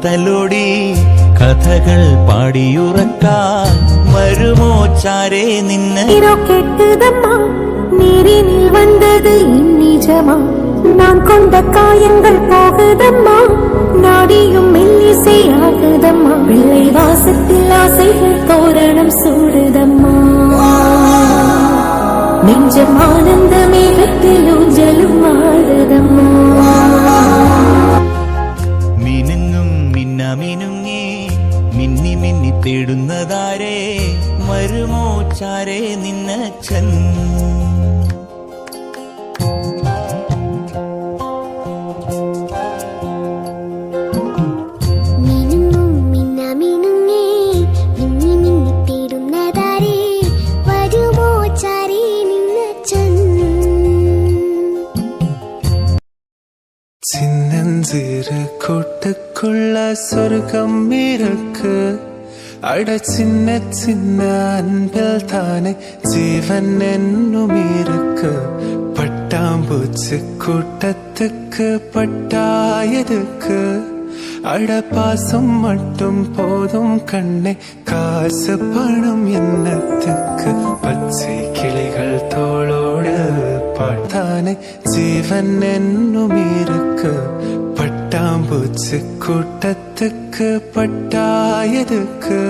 തലോടി കഥകൾ പാടിയുറക്കാൻ വരുമോ ചാരേ നിന്നെ കെട്ടുതമ്മാ நீரினில் வந்தது இந்நிஜமா நான் கொண்ட காயங்கள் போகுதம்மா நாடியும் மெல்லிசை ஆகுதம்மா பிள்ளை வாசத்தில் ஆசைகள் தோரணம் சூடுதம்மா நெஞ்சம் ஆனந்த மேகத்தில் ஊஞ்சலும் ஆடுதம்மா മിനുങ്ങും മിന്നമിനുങ്ങി മിന്നി മിന്നി തേടുന്നതാരേ വരുമോ ചാരേ നിന്നച്ഛൻ சின்னஞ்சிறு கூட்டுக்குள்ள சொர்க்கம் இருக்கு அட சின்ன சின்ன அன்பில் தானே ஜீவன் என்னும் இருக்கு பட்டாம்பூச்சி கூட்டத்துக்கு பட்டாயதுக்கு அட பாசம் மட்டும் போதும் கண்ணே காசு பணம் என்னத்துக்கு பச்சை கிளிகள் தோளோடு பாட்டானே ஜீவன் என்னும் இருக்கு பட்டாம்பூச்சி கூட்டத்துக்கு பட்டாயதுக்கு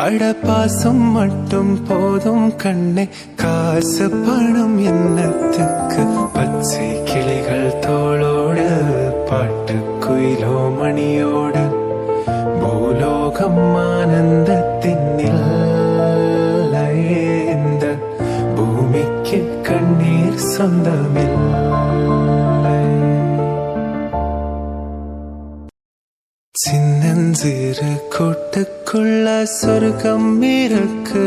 அட பாசம் மட்டும் போதும் கண்ணே காசு பணம் என்னத்துக்கு பச்சை கிளிகள் தோளோடு பாட்டு குயிலோ மணியோடு பூலோகம் ஆனந்தத்தின் இந்த பூமிக்கு கண்ணீர் சொந்தமில்லை சின்னஞ்சிறு கூட்டுக்குள்ள சொர்க்கம் இருக்கு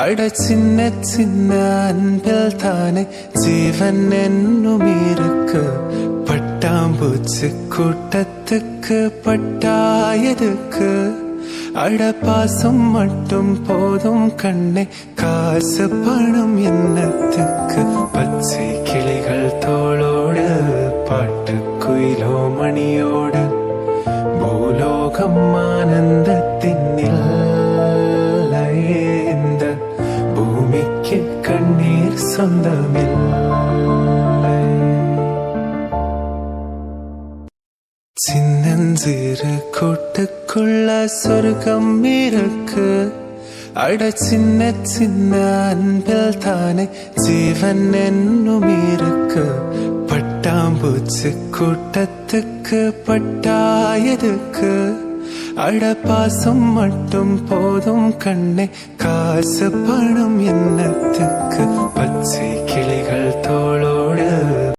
அட சின்ன சின்ன அன்பில் தானே ஜீவன் என்னும் இருக்கு பட்டாம்பூச்சி கூட்டத்துக்கு பட்டாயதுக்கு அட பாசம் மட்டும் போதும் கண்ணே காசு பணம் என்னத்துக்கு பச்சை கிளிகள் தோளோடு பாட்டு குயிலோ மணியோடு பூலோகம் ஆனந்தத்தின் இந்த பூமிக்கு கண்ணீர் சொந்தமில்லை சின்னஞ்சிறு கூட்டுக்குள்ள சொர்க்கம் இருக்கு அட சின்ன சின்ன அன்பில் தானே ஜீவன் என்னும் இருக்கு பட்டாம்பூச்சி கூட்டத்துக்கு பட்டாயதுக்கு அட பாசம் மட்டும் போதும் கண்ணே காசு பணம் என்னத்துக்கு பச்சை கிளிகள்